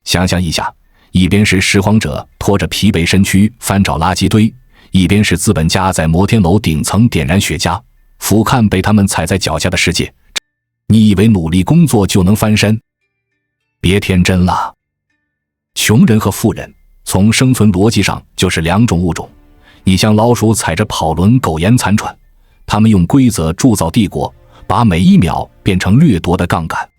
想象一下，一边是拾荒者拖着疲惫身躯翻找垃圾堆，一边是资本家在摩天楼顶层点燃雪茄，俯瞰被他们踩在脚下的世界。你以为努力工作就能翻身？别天真了。穷人和富人从生存逻辑上就是两种物种。你像老鼠踩着跑轮苟延残喘，他们用规则铸造帝国，把每一秒变成掠夺的杠杆。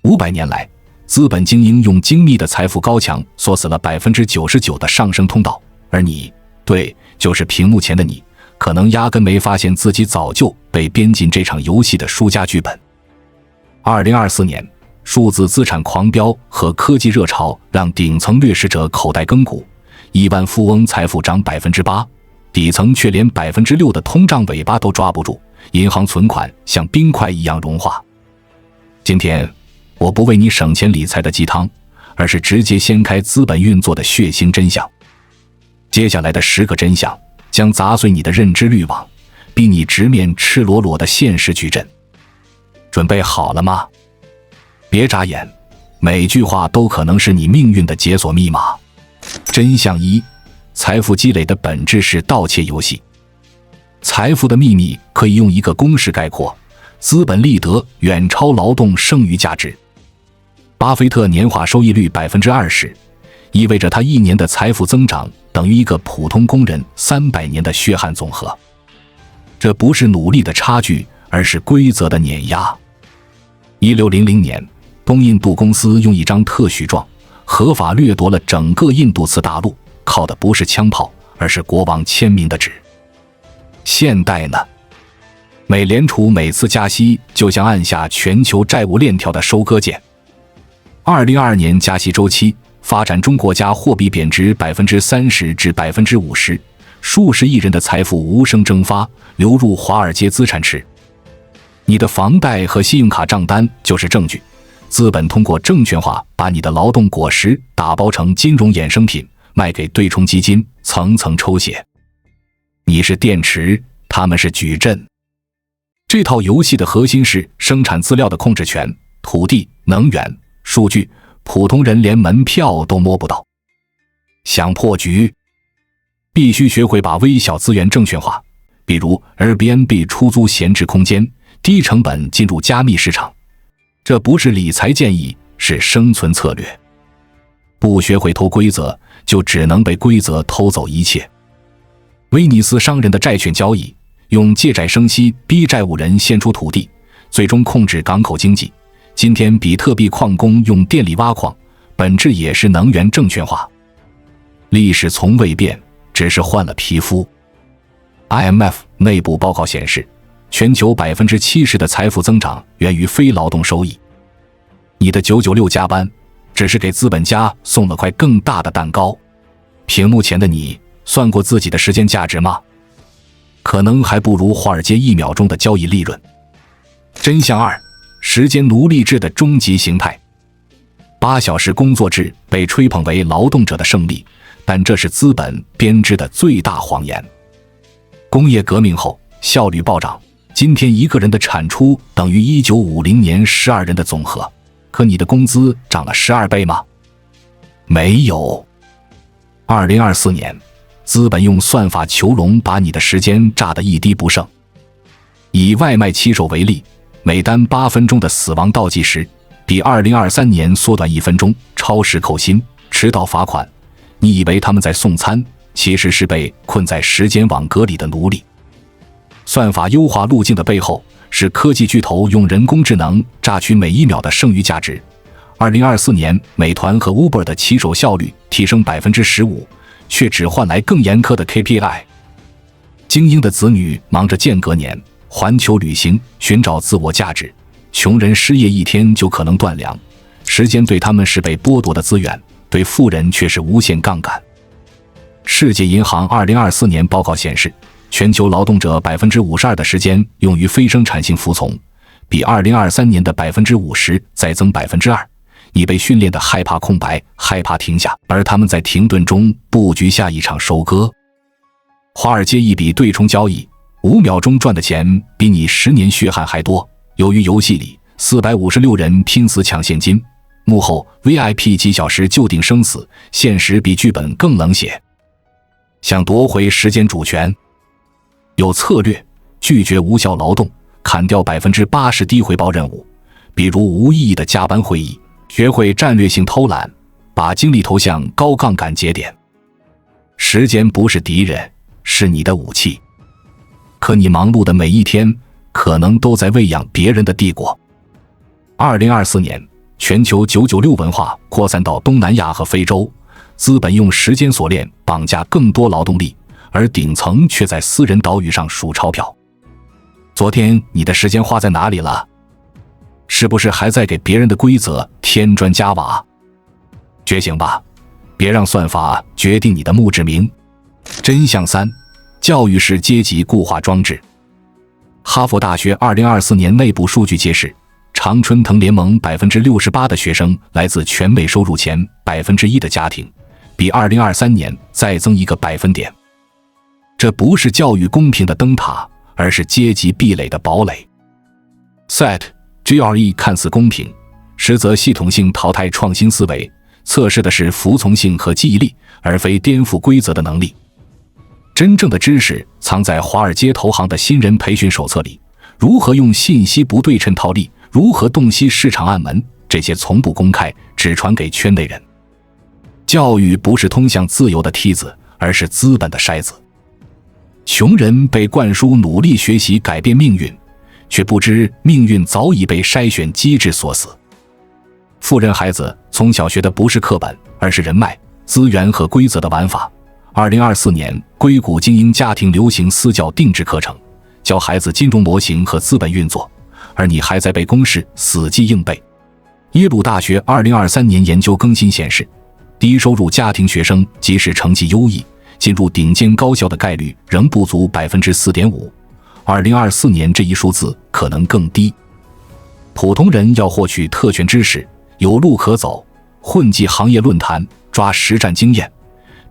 500年来，资本精英用精密的财富高墙锁死了 99% 的上升通道，而你，对，就是屏幕前的你，可能压根没发现自己早就被编进这场游戏的输家剧本。2024年，数字资产狂飙和科技热潮让顶层掠食者口袋亘古，亿万富翁财富涨 8%， 底层却连 6% 的通胀尾巴都抓不住，银行存款像冰块一样融化。今天，我不为你省钱理财的鸡汤，而是直接掀开资本运作的血腥真相。接下来的10个真相将砸碎你的认知滤网，逼你直面赤裸裸的现实矩阵。准备好了吗？别眨眼，每句话都可能是你命运的解锁密码。真相1：财富积累的本质是盗窃游戏。财富的秘密可以用一个公式概括：资本利得远超劳动剩余价值。巴菲特年化收益率 20%， 意味着他一年的财富增长等于一个普通工人300年的血汗总和。这不是努力的差距，而是规则的碾压。1600年，东印度公司用一张特许状合法掠夺了整个印度次大陆，靠的不是枪炮，而是国王签名的纸。现代呢？美联储每次加息就像按下全球债务链条的收割键。2022年加息周期，发展中国家货币贬值 30% 至 50%， 数十亿人的财富无声蒸发，流入华尔街资产池。你的房贷和信用卡账单就是证据。资本通过证券化把你的劳动果实打包成金融衍生品，卖给对冲基金，层层抽血。你是电池，他们是矩阵。这套游戏的核心是生产资料的控制权，土地、能源、数据，普通人连门票都摸不到。想破局，必须学会把微小资源证券化，比如 Airbnb 出租闲置空间，低成本进入加密市场。这不是理财建议，是生存策略。不学会偷规则，就只能被规则偷走一切。威尼斯商人的债券交易，用借债生息逼债务人献出土地，最终控制港口经济。今天比特币矿工用电力挖矿，本质也是能源证券化。历史从未变，只是换了皮肤。IMF 内部报告显示，全球 70% 的财富增长源于非劳动收益。你的996加班，只是给资本家送了块更大的蛋糕。屏幕前的你，算过自己的时间价值吗？可能还不如华尔街1秒钟的交易利润。真相2：时间奴隶制的终极形态。8小时工作制被吹捧为劳动者的胜利，但这是资本编织的最大谎言。工业革命后，效率暴涨，今天一个人的产出等于1950年12人的总和。可你的工资涨了12倍吗？没有。2024年，资本用算法囚笼把你的时间榨得一滴不剩。以外卖骑手为例，每单8分钟的死亡倒计时，比2023年缩短1分钟，超时扣薪，迟到罚款。你以为他们在送餐，其实是被困在时间网格里的奴隶。算法优化路径的背后，是科技巨头用人工智能榨取每1秒的剩余价值。2024年，美团和 Uber 的骑手效率提升 15%， 却只换来更严苛的 KPI。 精英的子女忙着间隔年、环球旅行，寻找自我价值。穷人失业1天就可能断粮，时间对他们是被剥夺的资源，对富人却是无限杠杆。世界银行2024年报告显示，全球劳动者 52% 的时间用于非生产性服从，比2023年的 50% 再增 2%。 你被训练的害怕空白，害怕停下，而他们在停顿中布局下一场收割。华尔街一笔对冲交易，5秒钟赚的钱比你10年血汗还多。由于游戏里456人拼死抢现金，幕后 VIP 几小时就定生死，现实比剧本更冷血。想夺回时间主权，有策略，拒绝无效劳动，砍掉80%低回报任务，比如无意义的加班会议，学会战略性偷懒，把精力投向高杠杆节点。时间不是敌人，是你的武器。可你忙碌的每一天，可能都在喂养别人的帝国。2024年，全球996文化扩散到东南亚和非洲，资本用时间锁链绑架更多劳动力，而顶层却在私人岛屿上数钞票。昨天你的时间花在哪里了？是不是还在给别人的规则添砖加瓦？觉醒吧，别让算法决定你的墓志铭。真相3：教育是阶级固化装置。哈佛大学2024年内部数据揭示，常春藤联盟 68% 的学生来自全美收入前 1% 的家庭，比2023年再增1个百分点。这不是教育公平的灯塔，而是阶级壁垒的堡垒。SAT、GRE 看似公平，实则系统性淘汰创新思维，测试的是服从性和记忆力，而非颠覆规则的能力。真正的知识藏在华尔街投行的新人培训手册里，如何用信息不对称套利，如何洞悉市场暗门，这些从不公开，只传给圈内人。教育不是通向自由的梯子，而是资本的筛子。穷人被灌输努力学习改变命运，却不知命运早已被筛选机制锁死。富人孩子从小学的不是课本，而是人脉、资源和规则的玩法。2024年，硅谷精英家庭流行私教定制课程，教孩子金融模型和资本运作，而你还在背公式死记硬背。耶鲁大学2023年研究更新显示，低收入家庭学生即使成绩优异，进入顶尖高校的概率仍不足 4.5%。2024年这一数字可能更低。普通人要获取特权知识，有路可走，混迹行业论坛，抓实战经验，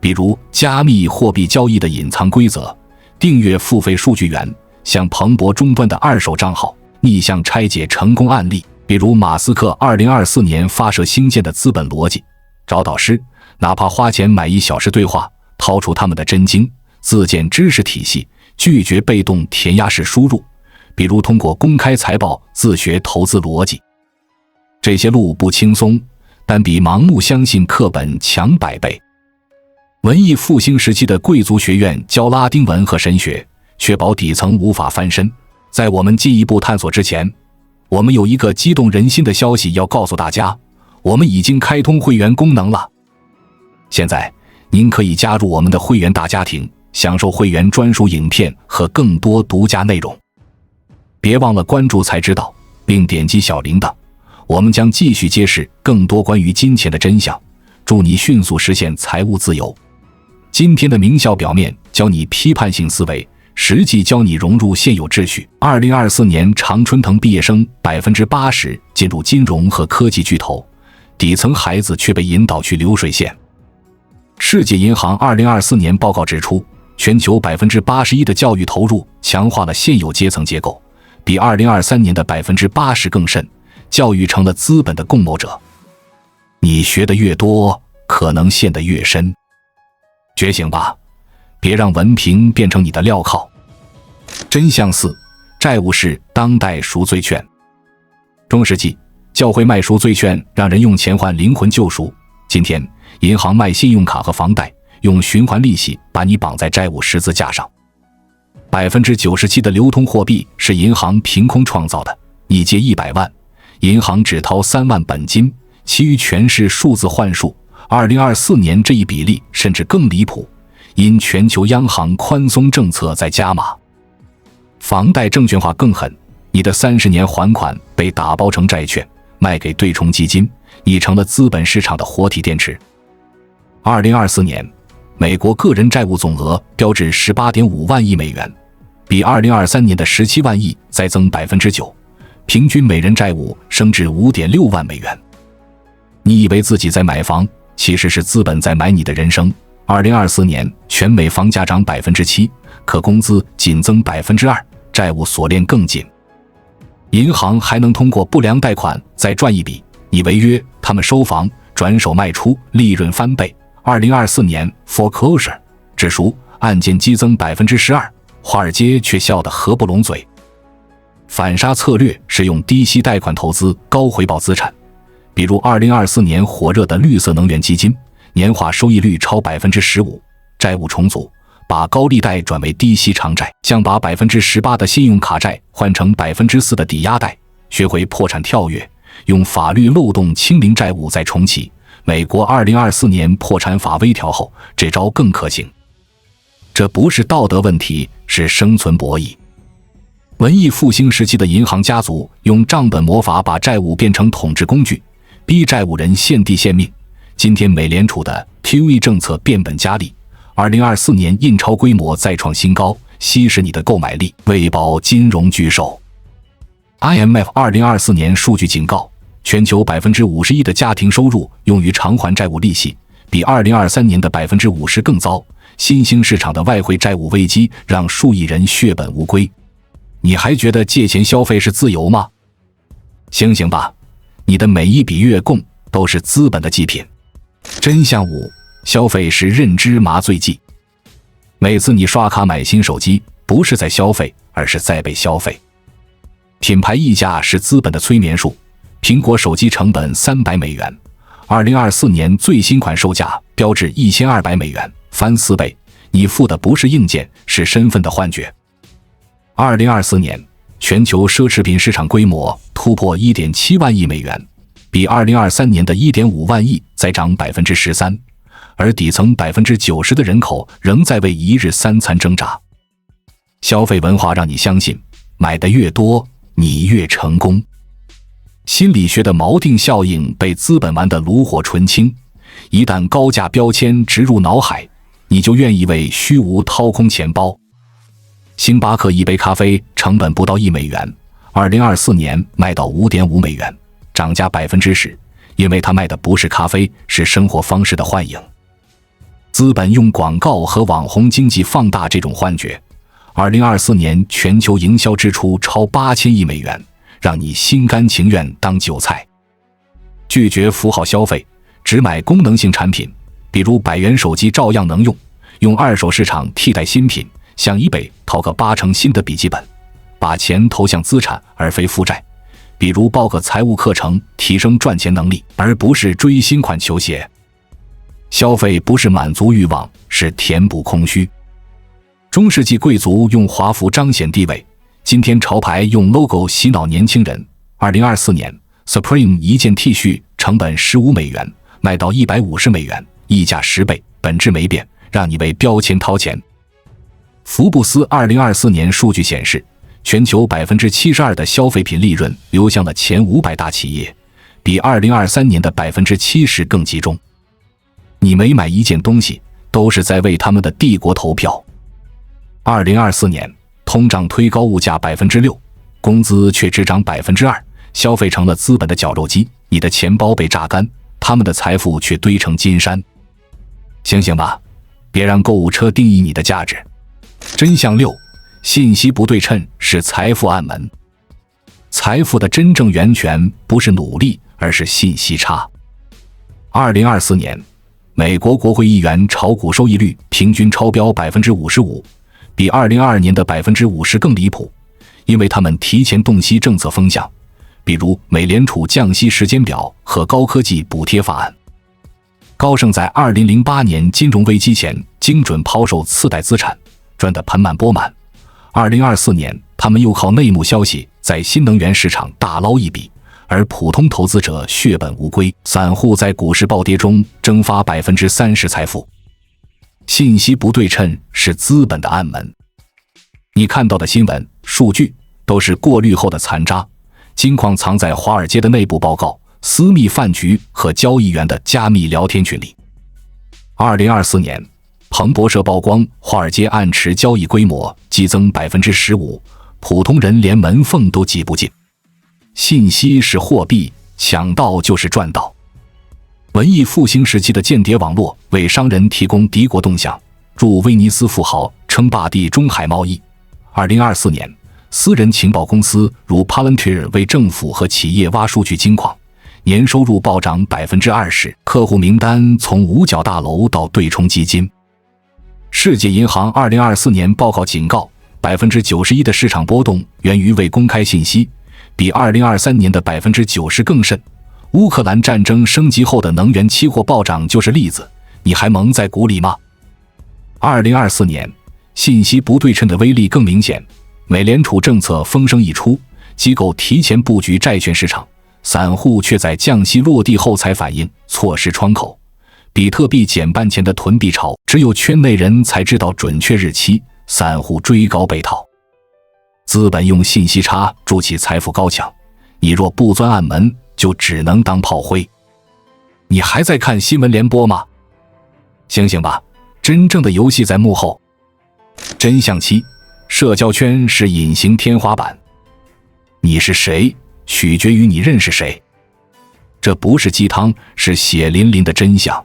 比如加密货币交易的隐藏规则，订阅付费数据源，像彭博终端的二手账号，逆向拆解成功案例，比如马斯克2024年发射星舰的资本逻辑，找导师，哪怕花钱买1小时对话，掏出他们的真经，自建知识体系，拒绝被动填鸭式输入，比如通过公开财报自学投资逻辑。这些路不轻松，但比盲目相信课本强100倍。文艺复兴时期的贵族学院教拉丁文和神学，确保底层无法翻身。在我们进一步探索之前，我们有一个激动人心的消息要告诉大家，我们已经开通会员功能了。现在您可以加入我们的会员大家庭，享受会员专属影片和更多独家内容。别忘了关注才知道，并点击小铃铛，我们将继续揭示更多关于金钱的真相，助你迅速实现财务自由。今天的名校表面教你批判性思维，实际教你融入现有秩序。2024年常春藤毕业生 80% 进入金融和科技巨头，底层孩子却被引导去流水线。世界银行2024年报告指出，全球 81% 的教育投入强化了现有阶层结构，比2023年的 80% 更甚，教育成了资本的共谋者。你学得越多，可能陷得越深。觉醒吧，别让文凭变成你的镣铐。真相4：债务是当代赎罪券。中世纪，教会卖赎罪券，让人用钱换灵魂救赎。今天，银行卖信用卡和房贷，用循环利息把你绑在债务十字架上。97%的流通货币是银行凭空创造的，你借100万，银行只掏3万本金，其余全是数字幻术。2024年这一比例甚至更离谱，因全球央行宽松政策在加码。房贷证券化更狠，你的30年还款被打包成债券，卖给对冲基金，你成了资本市场的活体电池。2024年，美国个人债务总额飙至 18.5 万亿美元，比2023年的17万亿再增 9%， 平均每人债务升至 5.6 万美元。你以为自己在买房，其实是资本在买你的人生。2024年全美房价涨 7%， 可工资仅增 2%， 债务锁链更紧。银行还能通过不良贷款再赚一笔，你违约，他他们收房转手卖出，利润翻倍。2024年 foreclosure 指数案件激增 12%， 华尔街却笑得合不拢嘴。反杀策略是用低息贷款投资高回报资产，比如2024年火热的绿色能源基金，年化收益率超 15%。 债务重组，把高利贷转为低息长债，像把 18% 的信用卡债换成 4% 的抵押贷，学会破产跳跃，用法律漏洞清零债务再重启。美国2024年破产法微调后，这招更可行。这不是道德问题，是生存博弈。文艺复兴时期的银行家族用账本魔法把债务变成统治工具，逼债务人献地献命。今天美联储的 QE 政策变本加厉，2024年印钞规模再创新高，稀释你的购买力，喂饱金融巨兽。IMF 2024年数据警告，全球 51% 的家庭收入用于偿还债务利息，比2023年的 50% 更糟。新兴市场的外汇债务危机让数亿人血本无归。你还觉得借钱消费是自由吗？醒醒吧，你的每一笔月供都是资本的祭品。真相5：消费是认知麻醉剂。每次你刷卡买新手机，不是在消费，而是在被消费。品牌溢价是资本的催眠术。苹果手机成本300美元，2024年最新款售价标至1200美元，翻4倍。你付的不是硬件，是身份的幻觉。2024年全球奢侈品市场规模突破 1.7 万亿美元，比2023年的 1.5 万亿再涨 13%， 而底层 90% 的人口仍在为一日三餐挣扎。消费文化让你相信，买的越多，你越成功。心理学的锚定效应被资本玩得炉火纯青，一旦高价标签植入脑海，你就愿意为虚无掏空钱包。星巴克一杯咖啡成本不到1美元，2024年卖到 5.5 美元，涨价 10%， 因为它卖的不是咖啡，是生活方式的幻影。资本用广告和网红经济放大这种幻觉。2024年全球营销支出超8000亿美元，让你心甘情愿当韭菜。拒绝符号消费，只买功能性产品，比如100元手机照样能用，用二手市场替代新品，向eBay淘个8成新的笔记本，把钱投向资产而非负债，比如报个财务课程提升赚钱能力，而不是追新款球鞋。消费不是满足欲望，是填补空虚。中世纪贵族用华服彰显地位，今天潮牌用 logo 洗脑年轻人。2024年 Supreme 一件 T 恤成本15美元，卖到150美元，溢价10倍，本质没变，让你为标签掏钱。福布斯2024年数据显示，全球 72% 的消费品利润流向了前500大企业，比2023年的 70% 更集中。你每买一件东西，都是在为他们的帝国投票。2024年，通胀推高物价 6%， 工资却只涨 2%， 消费成了资本的绞肉机，你的钱包被榨干，他们的财富却堆成金山。醒醒吧，别让购物车定义你的价值。真相6：信息不对称是财富暗门。财富的真正源泉不是努力，而是信息差。2024年，美国国会议员炒股收益率平均超标 55%， 比2022年的 50% 更离谱，因为他们提前洞悉政策风向，比如美联储降息时间表和高科技补贴法案。高盛在2008年金融危机前精准抛售次贷资产，赚得盆满钵满。2024年，他们又靠内幕消息在新能源市场大捞一笔，而普通投资者血本无归，散户在股市暴跌中蒸发 30% 财富。信息不对称是资本的暗门。你看到的新闻、数据都是过滤后的残渣，金矿藏在华尔街的内部报告、私密饭局和交易员的加密聊天群里。2024年，彭博社曝光华尔街暗池交易规模激增 15%， 普通人连门缝都挤不进。信息是货币，抢到就是赚到。文艺复兴时期的间谍网络为商人提供敌国动向，驻威尼斯富豪称霸地中海贸易。2024年，私人情报公司如 Palantir 为政府和企业挖数据金矿，年收入暴涨 20%， 客户名单从五角大楼到对冲基金。世界银行2024年报告警告， 91% 的市场波动源于未公开信息，比2023年的 90% 更甚。乌克兰战争升级后的能源期货暴涨就是例子，你还蒙在鼓里吗？2024年，信息不对称的威力更明显。美联储政策风声一出，机构提前布局债券市场，散户却在降息落地后才反应，错失窗口。比特币减半前的囤币潮，只有圈内人才知道准确日期，散户追高被套。资本用信息差筑起财富高墙，你若不钻暗门，就只能当炮灰。你还在看新闻联播吗？醒醒吧，真正的游戏在幕后。真相七，社交圈是隐形天花板。你是谁，取决于你认识谁。这不是鸡汤，是血淋淋的真相。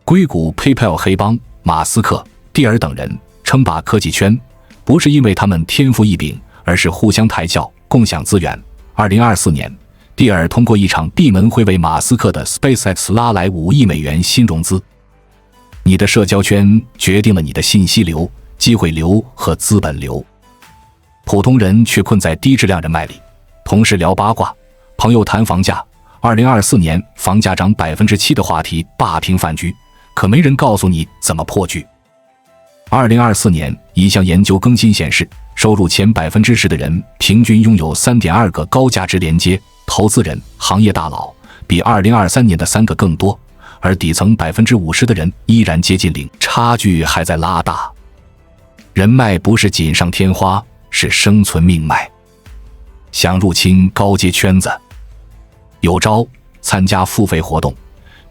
硅谷 PayPal 黑帮马斯克、蒂尔等人称霸科技圈，不是因为他们天赋异禀，而是互相抬轿，共享资源。2024年，蒂尔通过一场闭门会为马斯克的 SpaceX 拉来5亿美元新融资。你的社交圈决定了你的信息流、机会流和资本流。普通人却困在低质量人脉里，同事聊八卦，朋友谈房价。2024年房价涨 7% 的话题霸屏饭局，可没人告诉你怎么破局。2024年一项研究更新显示，收入前 10% 的人平均拥有 3.2 个高价值连接，投资人、行业大佬比2023年的3个更多，而底层 50% 的人依然接近0，差距还在拉大。人脉不是锦上添花，是生存命脉。想入侵高阶圈子，有招：参加付费活动，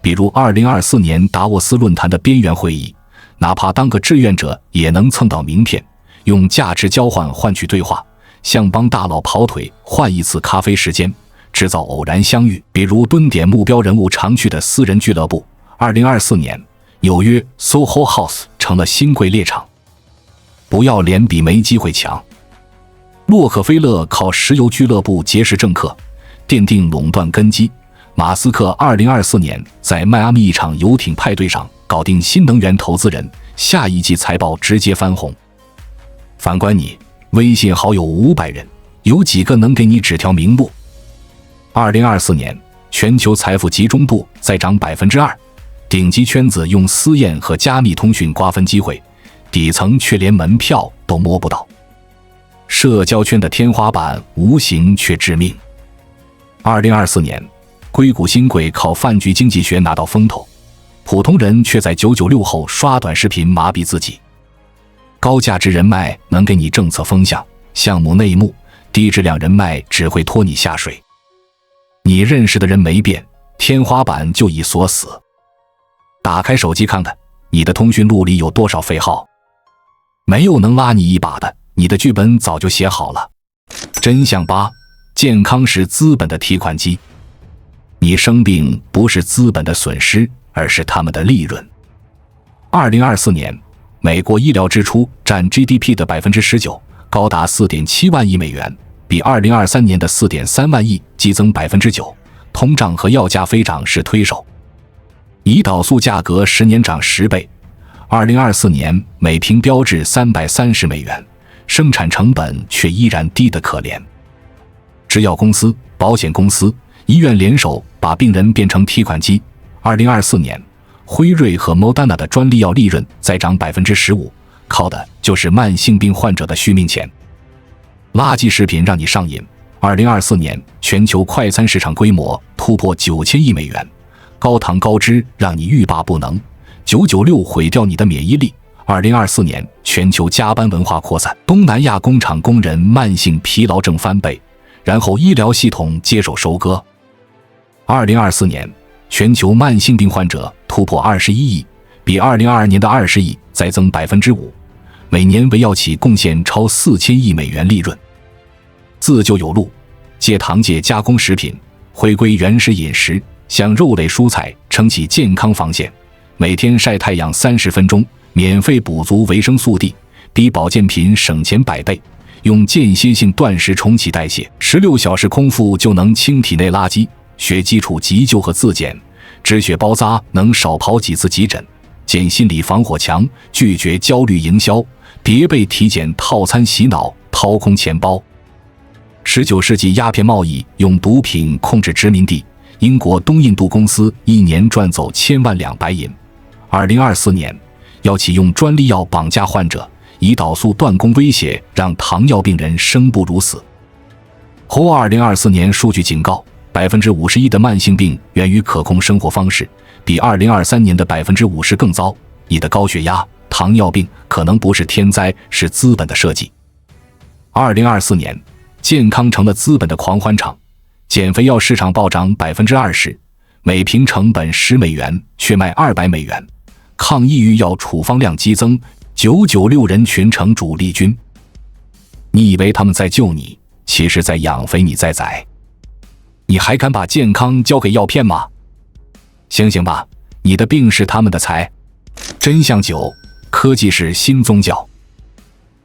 比如2024年达沃斯论坛的边缘会议，哪怕当个志愿者也能蹭到名片，用价值交换换取对话，像帮大佬跑腿换一次咖啡时间，制造偶然相遇，比如蹲点目标人物常去的私人俱乐部。2024年，纽约 SoHo House 成了新贵猎场。不要脸比没机会强。洛克菲勒靠石油俱乐部结识政客，奠定垄断根基。马斯克2024年在迈阿密一场游艇派对上搞定新能源投资人，下一季财报直接翻红。反观你，微信好友500人，有几个能给你指条明路？2024年，全球财富集中度再涨 2%， 顶级圈子用私宴和加密通讯瓜分机会，底层却连门票都摸不到。社交圈的天花板无形却致命。2024年，硅谷新贵靠饭局经济学拿到风头，普通人却在996后刷短视频麻痹自己。高价值人脉能给你政策风向、项目内幕，低质量人脉只会拖你下水。你认识的人没变，天花板就已锁死。打开手机看看，你的通讯录里有多少废号？没有能拉你一把的，你的剧本早就写好了。真相8：健康是资本的提款机。你生病不是资本的损失，而是他们的利润。2024年，美国医疗支出占 GDP 的 19%， 高达 4.7 万亿美元，比2023年的 4.3 万亿激增 9%， 通胀和药价飞涨是推手。胰岛素价格10年涨10倍，2024年每瓶标至330美元，生产成本却依然低得可怜。制药公司、保险公司、医院联手把病人变成提款机。2024年，辉瑞和 Moderna 的专利药利润再涨 15%， 靠的就是慢性病患者的续命钱。垃圾食品让你上瘾。2024年，全球快餐市场规模突破9000亿美元，高糖高脂让你欲罢不能，996毁掉你的免疫力。2024年，全球加班文化扩散，东南亚工厂工人慢性疲劳症翻倍，然后医疗系统接手收割。2024年，全球慢性病患者突破21亿，比2022年的20亿再增 5%， 每年为药企贡献超4000亿美元利润。自救有路，戒糖戒加工食品，回归原始饮食，向肉类蔬菜撑起健康防线，每天晒太阳30分钟，免费补足维生素 D， 比保健品省钱100倍。用间歇性断食重启代谢，16小时空腹就能清体内垃圾，学基础急救和自检，止血包扎能少跑几次急诊，建心理防火墙，拒绝焦虑营销，别被体检套餐洗脑，掏空钱包。19世纪鸦片贸易用毒品控制殖民地，英国东印度公司一年赚走1000万两白银。2024年，要启用专利药绑架患者，胰岛素断供威胁让糖尿病人生不如死。后2024年数据警告，51%的慢性病源于可控生活方式，比2023年的50%更糟。你的高血压、糖尿病可能不是天灾，是资本的设计。2024年，健康成了资本的狂欢场，减肥药市场暴涨20%，每瓶成本10美元，却卖200美元。抗抑郁药处方量激增，996人群成主力军。你以为他们在救你，其实在养肥你在宰。你还敢把健康交给药片吗？醒醒吧，你的病是他们的财。真相9：科技是新宗教。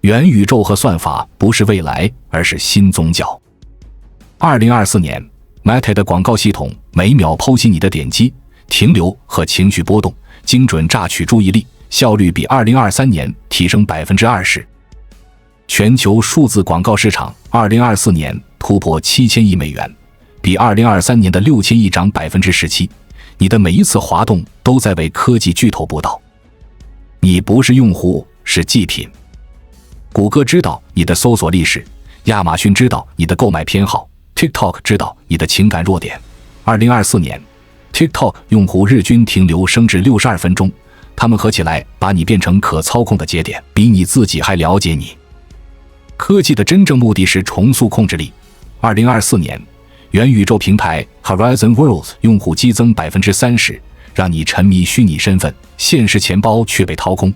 元宇宙和算法不是未来，而是新宗教。2024年 Meta 的广告系统每秒剖析你的点击、停留和情绪波动，精准榨取注意力，效率比2023年提升20%。全球数字广告市场2024年突破7000亿美元，比2023年的6000亿涨17%。你的每一次滑动都在为科技巨头布道。你不是用户，是祭品。谷歌知道你的搜索历史，亚马逊知道你的购买偏好， TikTok 知道你的情感弱点。2024年 TikTok 用户日均停留升至62分钟，他们合起来把你变成可操控的节点，比你自己还了解你。科技的真正目的是重塑控制力。2024年元宇宙平台 Horizon Worlds 用户激增30%，让你沉迷虚拟身份，现实钱包却被掏空。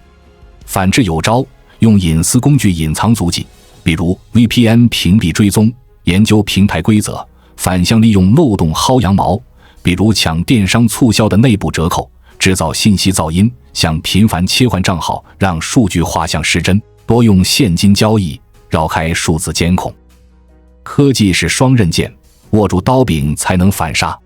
反制有招，用隐私工具隐藏足迹，比如 VPN 屏蔽追踪，研究平台规则，反向利用漏洞薅羊毛，比如抢电商促销的内部折扣，制造信息噪音，向频繁切换账号，让数据画像失真，多用现金交易，绕开数字监控。科技是双刃剑，握住刀柄才能反杀。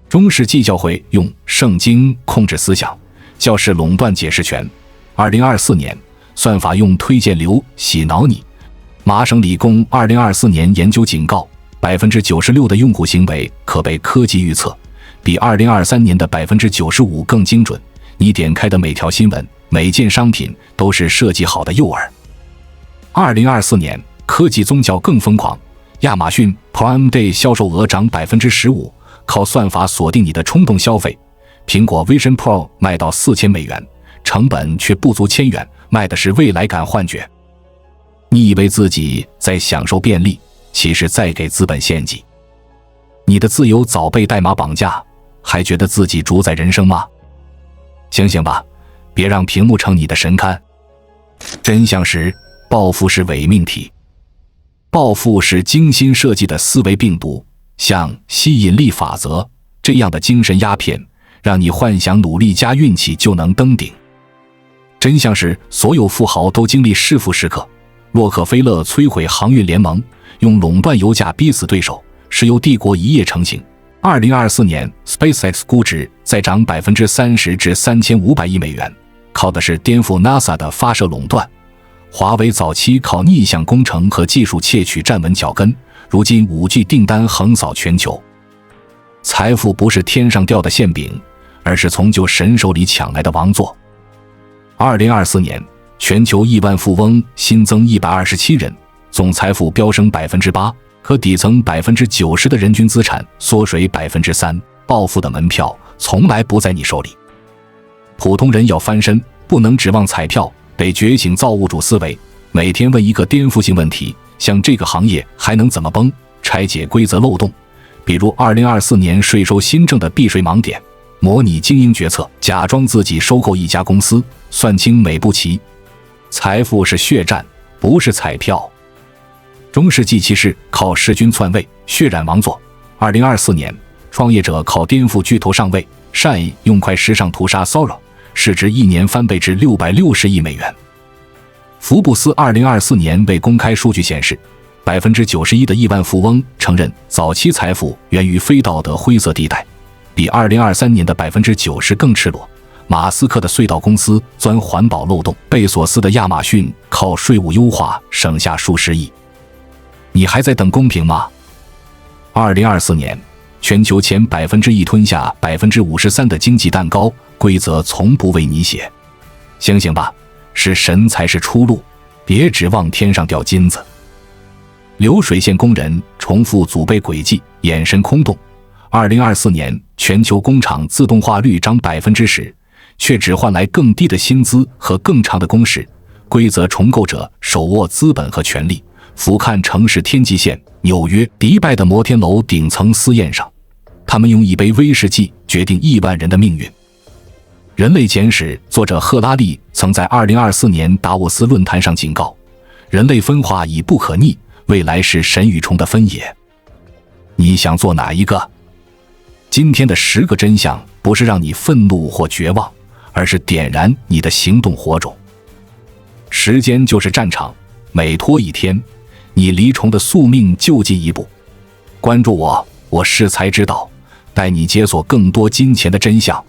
中世纪教会用圣经控制思想，教士垄断解释权。2024年算法用推荐流洗脑你。麻省理工2024年研究警告，96%的用户行为可被科技预测，比2023年的95%更精准。你点开的每条新闻、每件商品都是设计好的诱饵。2024年科技宗教更疯狂，亚马逊 Prime Day 销售额涨15%，靠算法锁定你的冲动消费。苹果 Vision Pro 卖到4000美元，成本却不足1000元，卖的是未来感幻觉。你以为自己在享受便利，其实在给资本献祭。你的自由早被代码绑架，还觉得自己主宰人生吗？醒醒吧，别让屏幕成你的神龛。真相是，报复是伪命题。报复是精心设计的思维病毒，像吸引力法则这样的精神鸦片，让你幻想努力加运气就能登顶。真相是，所有富豪都经历弑父时刻。洛克菲勒摧毁航运联盟，用垄断油价逼死对手，石油帝国一夜成型。2024年 SpaceX 估值再涨30%至3500亿美元，靠的是颠覆 NASA 的发射垄断。华为早期靠逆向工程和技术窃取站稳脚跟，如今 5G 订单横扫全球。财富不是天上掉的馅饼，而是从旧神手里抢来的王座。2024年全球亿万富翁新增127人，总财富飙升8%，可底层90%的人均资产缩水3%。暴富的门票从来不在你手里。普通人要翻身，不能指望彩票。得觉醒造物主思维，每天问一个颠覆性问题，像这个行业还能怎么崩？拆解规则漏洞，比如2024年税收新政的避税盲点，模拟经营决策，假装自己收购一家公司，算清每步棋。财富是血战，不是彩票。中世纪骑士靠弑君篡位，血染王座。2024年创业者靠颠覆巨头上位，善意用块石上屠杀 Sora，市值一年翻倍至660亿美元。福布斯2024年未公开数据显示， 91%的亿万富翁承认早期财富源于非道德灰色地带，比2023年的90%更赤裸。马斯克的隧道公司钻环保漏洞，贝索斯的亚马逊靠税务优化省下数十亿。你还在等公平吗？2024年，全球前1%吞下53%的经济蛋糕，规则从不为你写。醒醒吧，是神才是出路，别指望天上掉金子。流水线工人重复祖辈轨迹，眼神空洞。2024年全球工厂自动化率涨10%，却只换来更低的薪资和更长的工时。规则重构者手握资本和权力，俯瞰城市天际线。纽约、迪拜的摩天楼顶层私宴上，他们用一杯威士忌决定亿万人的命运。人类简史作者赫拉利曾在2024年达沃斯论坛上警告，人类分化已不可逆，未来是神与虫的分野。你想做哪一个？今天的10个真相不是让你愤怒或绝望，而是点燃你的行动火种。时间就是战场，每拖一天，你离虫的宿命就近一步。关注我，我是才知道，带你解锁更多金钱的真相。